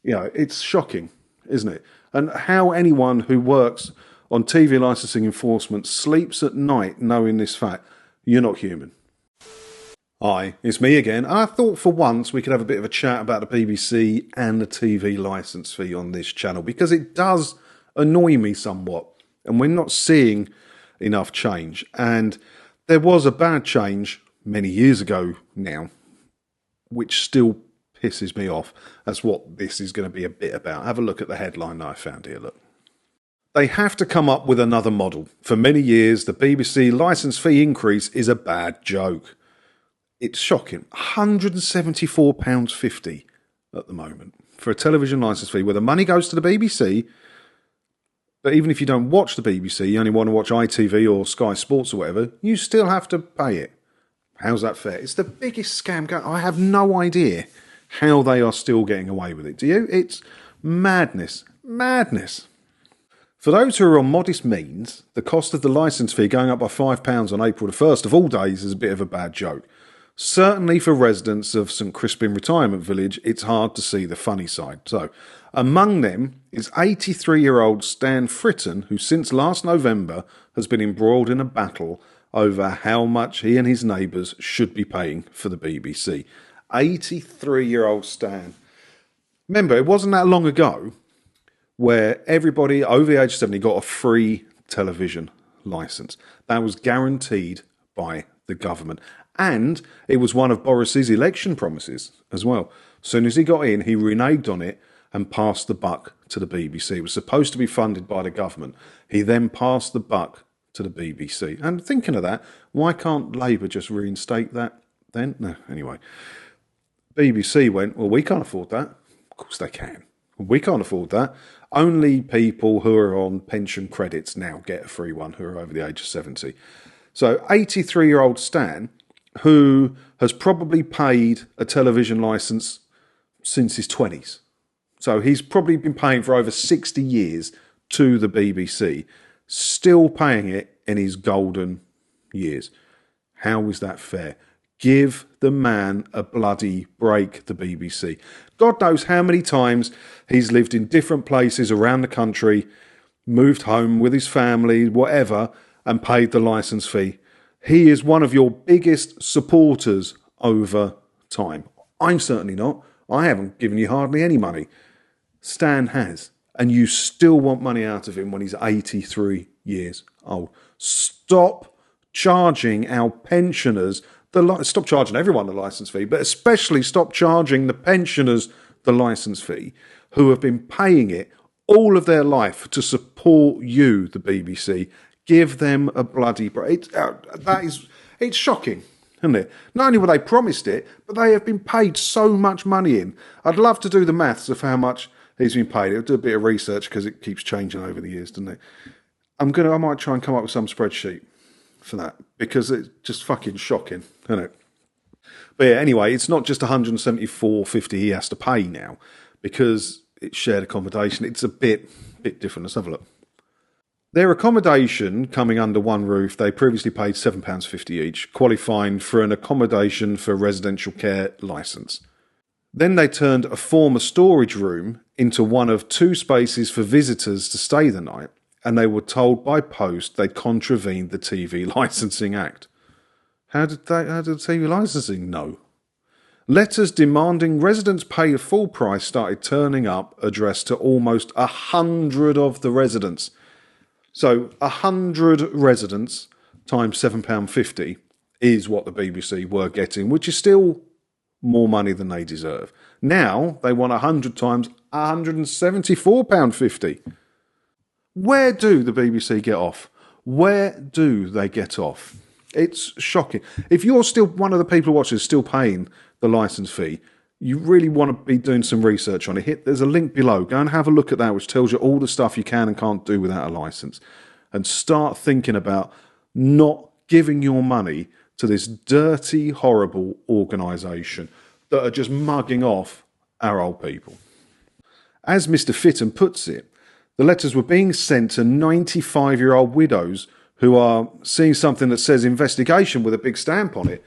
You know, it's shocking, isn't it? And how anyone who works on TV licensing enforcement sleeps at night knowing this fact, you're not human. Hi, it's me again. I thought for once we could have a bit of a chat about the BBC and the TV licence fee on this channel, because it does annoy me somewhat, and we're not seeing enough change. And there was a bad change many years ago now, which still pisses me off. That's what this is going to be a bit about. Have a look at the headline that I found here, look. They have to come up with another model. For many years, the BBC licence fee increase is a bad joke. It's shocking. £174.50 at the moment for a television licence fee where the money goes to the BBC, but even if you don't watch the BBC, you only want to watch ITV or Sky Sports or whatever, you still have to pay it. How's that fair? It's the biggest scam going. I have no idea how they are still getting away with it. Do you? It's madness. Madness. For those who are on modest means, the cost of the licence fee going up by £5 on April the 1st of all days is a bit of a bad joke. Certainly for residents of St Crispin Retirement Village, it's hard to see the funny side. So, among them is 83-year-old Stan Fritton, who since last November has been embroiled in a battle over how much he and his neighbours should be paying for the BBC. 83-year-old Stan. Remember, it wasn't that long ago where everybody over the age of 70 got a free television licence. That was guaranteed by the government. And it was one of Boris's election promises as well. As soon as he got in, he reneged on it and passed the buck to the BBC. It was supposed to be funded by the government. He then passed the buck to the BBC. And thinking of that, why can't Labour just reinstate that then? No, anyway. BBC went, well, we can't afford that. Of course they can. We can't afford that. Only people who are on pension credits now get a free one who are over the age of 70. So 83-year-old Stan, who has probably paid a television licence since his 20s. So he's probably been paying for over 60 years to the BBC, still paying it in his golden years. How is that fair? Give the man a bloody break, the BBC. God knows how many times he's lived in different places around the country, moved home with his family, whatever, and paid the licence fee. He is one of your biggest supporters over time. I'm certainly not. I haven't given you hardly any money. Stan has. And you still want money out of him when he's 83 years old. Stop charging our pensioners, stop charging everyone the licence fee, but especially stop charging the pensioners the licence fee who have been paying it all of their life to support you, the BBC. Give them a bloody break. It's shocking, isn't it? Not only were they promised it, but they have been paid so much money in. I'd love to do the maths of how much he's been paid. I'll do a bit of research because it keeps changing over the years, doesn't it? I might try and come up with some spreadsheet for that because it's just fucking shocking, isn't it? But yeah, anyway, it's not just £174.50 he has to pay now because it's shared accommodation. It's a bit different. Let's have a look. Their accommodation coming under one roof, they previously paid £7.50 each, qualifying for an accommodation for residential care licence. Then they turned a former storage room into one of two spaces for visitors to stay the night, and they were told by post they'd contravened the TV Licensing Act. How did TV Licensing know? Letters demanding residents pay a full price started turning up, addressed to almost 100 of the residents. So 100 residents times £7.50 is what the BBC were getting, which is still more money than they deserve. Now they want 100 times £174.50. Where do the BBC get off? Where do they get off? It's shocking. If you're still one of the people watching still paying the licence fee, you really want to be doing some research on it. There's a link below. Go and have a look at that, which tells you all the stuff you can and can't do without a licence. And start thinking about not giving your money to this dirty, horrible organisation that are just mugging off our old people. As Mr. Fitton puts it, the letters were being sent to 95-year-old widows who are seeing something that says investigation with a big stamp on it,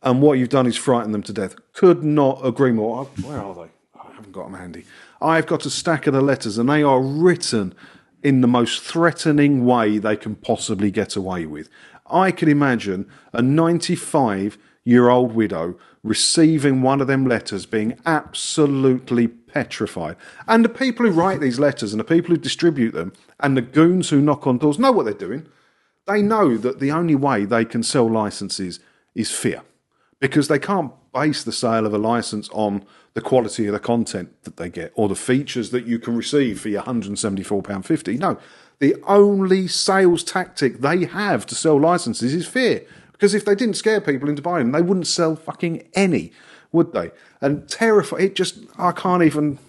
and what you've done is frighten them to death. Could not agree more. Where are they? I haven't got them handy. I've got a stack of the letters and they are written in the most threatening way they can possibly get away with. I can imagine a 95-year-old widow receiving one of them letters being absolutely petrified. And the people who write these letters and the people who distribute them and the goons who knock on doors know what they're doing. They know that the only way they can sell licenses is fear, because they can't base the sale of a license on the quality of the content that they get or the features that you can receive for your £174.50. No, the only sales tactic they have to sell licenses is fear, because if they didn't scare people into buying them, they wouldn't sell fucking any, would they? And I can't even,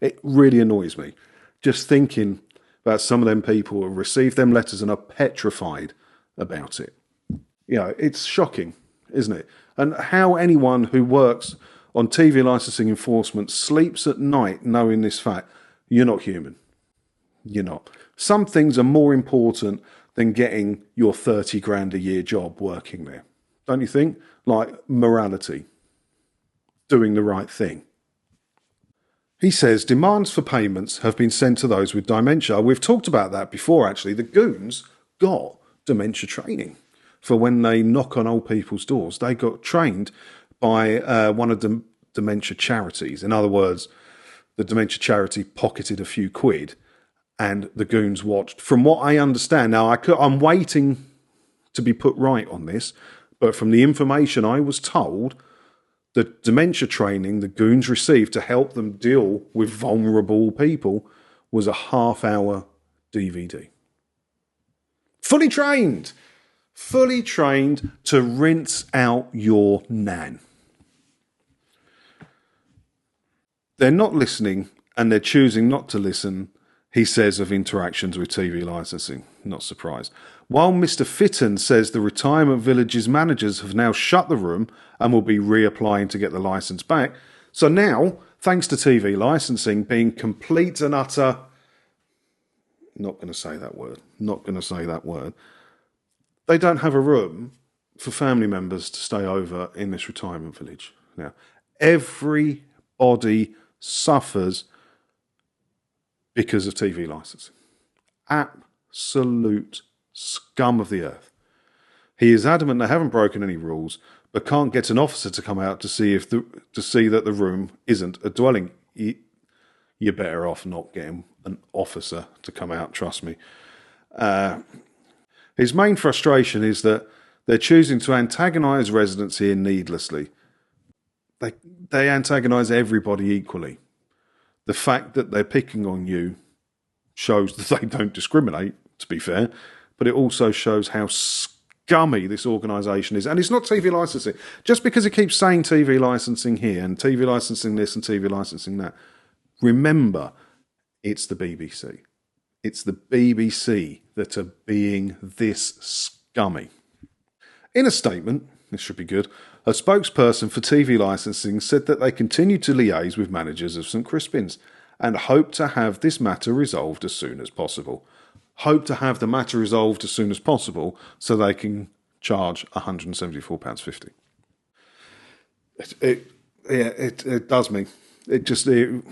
it really annoys me just thinking about some of them people who receive them letters and are petrified about it. You know, it's shocking, isn't it? And how anyone who works on TV licensing enforcement sleeps at night knowing this fact, you're not human. You're not. Some things are more important than getting your 30 grand a year job working there. Don't you think? Like morality, doing the right thing. He says demands for payments have been sent to those with dementia. We've talked about that before, actually. The goons got dementia training for when they knock on old people's doors. They got trained by one of the dementia charities. In other words, the dementia charity pocketed a few quid and the goons watched. From what I understand, now I'm waiting to be put right on this, but from the information I was told, the dementia training the goons received to help them deal with vulnerable people was a half-hour DVD. Fully trained to rinse out your nan. They're not listening and they're choosing not to listen, he says of interactions with TV licensing. Not surprised. While Mr. Fitton says the retirement village's managers have now shut the room and will be reapplying to get the licence back. So now, thanks to TV licensing being complete and utter... Not going to say that word. They don't have a room for family members to stay over in this retirement village. Now, everybody suffers because of TV licensing. Absolute scum of the earth. He is adamant they haven't broken any rules, but can't get an officer to come out to see that the room isn't a dwelling. You're better off not getting an officer to come out, trust me. His main frustration is that they're choosing to antagonise residents here needlessly. They antagonise everybody equally. The fact that they're picking on you shows that they don't discriminate, to be fair, but it also shows how scummy this organisation is. And it's not TV licensing. Just because it keeps saying TV licensing here and TV licensing this and TV licensing that, remember, it's the BBC. It's the BBC that are being this scummy. In a statement, this should be good, a spokesperson for TV licensing said that they continue to liaise with managers of St Crispin's and hope to have this matter resolved as soon as possible. Hope to have the matter resolved as soon as possible so they can charge £174.50. It does me. It's the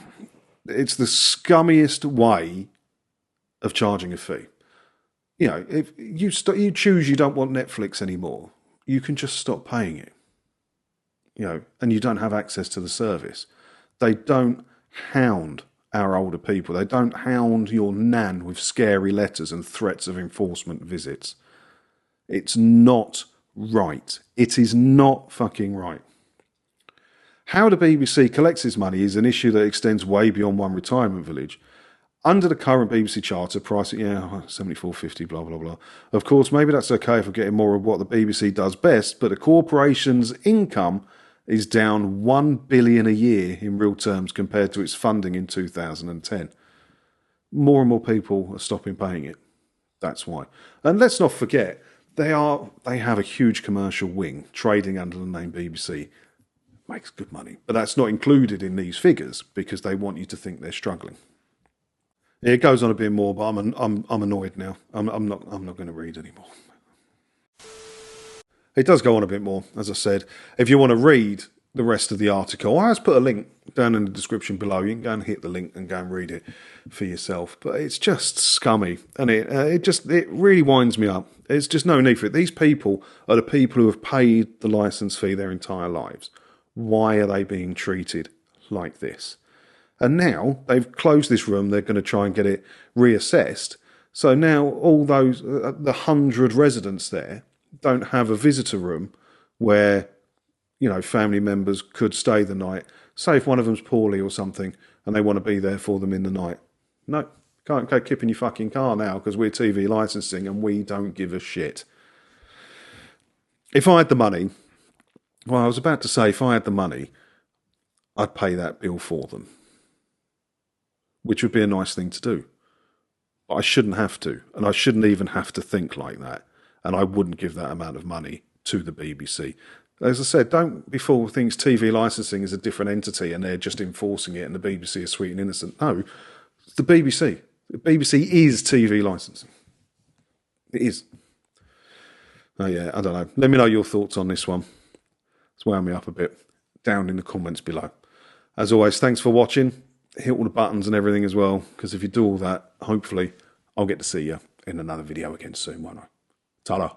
scummiest way of charging a fee. You know, if you choose you don't want Netflix anymore, you can just stop paying it. You know, and you don't have access to the service. They don't hound our older people. They don't hound your nan with scary letters and threats of enforcement visits. It's not right. It is not fucking right. How the BBC collects its money is an issue that extends way beyond one retirement village. Under the current BBC charter, pricing, $74.50, blah, blah, blah. Of course, maybe that's okay if we're getting more of what the BBC does best, but the corporation's income is down $1 billion a year in real terms compared to its funding in 2010. More and more people are stopping paying it. That's why. And let's not forget, they have a huge commercial wing trading under the name BBC. Makes good money, but that's not included in these figures because they want you to think they're struggling. It goes on a bit more, but I'm annoyed now. I'm not going to read anymore. It does go on a bit more, as I said. If you want to read the rest of the article. I just put a link down in the description below. You can go and hit the link and go and read it for yourself. But it's just scummy, and it really winds me up. There's just no need for it. These people are the people who have paid the license fee their entire lives. Why are they being treated like this? And now they've closed this room. They're going to try and get it reassessed. So now all those, the 100 residents there don't have a visitor room where, you know, family members could stay the night. Say if one of them's poorly or something and they want to be there for them in the night. No, can't go kip in your fucking car now because we're TV licensing and we don't give a shit. If I had the money, well, I was about to say, if I had the money, I'd pay that bill for them, which would be a nice thing to do. But I shouldn't have to, and I shouldn't even have to think like that, and I wouldn't give that amount of money to the BBC. As I said, don't be fooled with things TV licensing is a different entity and they're just enforcing it and the BBC is sweet and innocent. No, it's the BBC. The BBC is TV licensing. It is. Oh yeah, I don't know. Let me know your thoughts on this one. It's wound me up a bit. Down in the comments below. As always, thanks for watching. Hit all the buttons and everything as well, because if you do all that, hopefully I'll get to see you in another video again soon, won't I? Ta-da.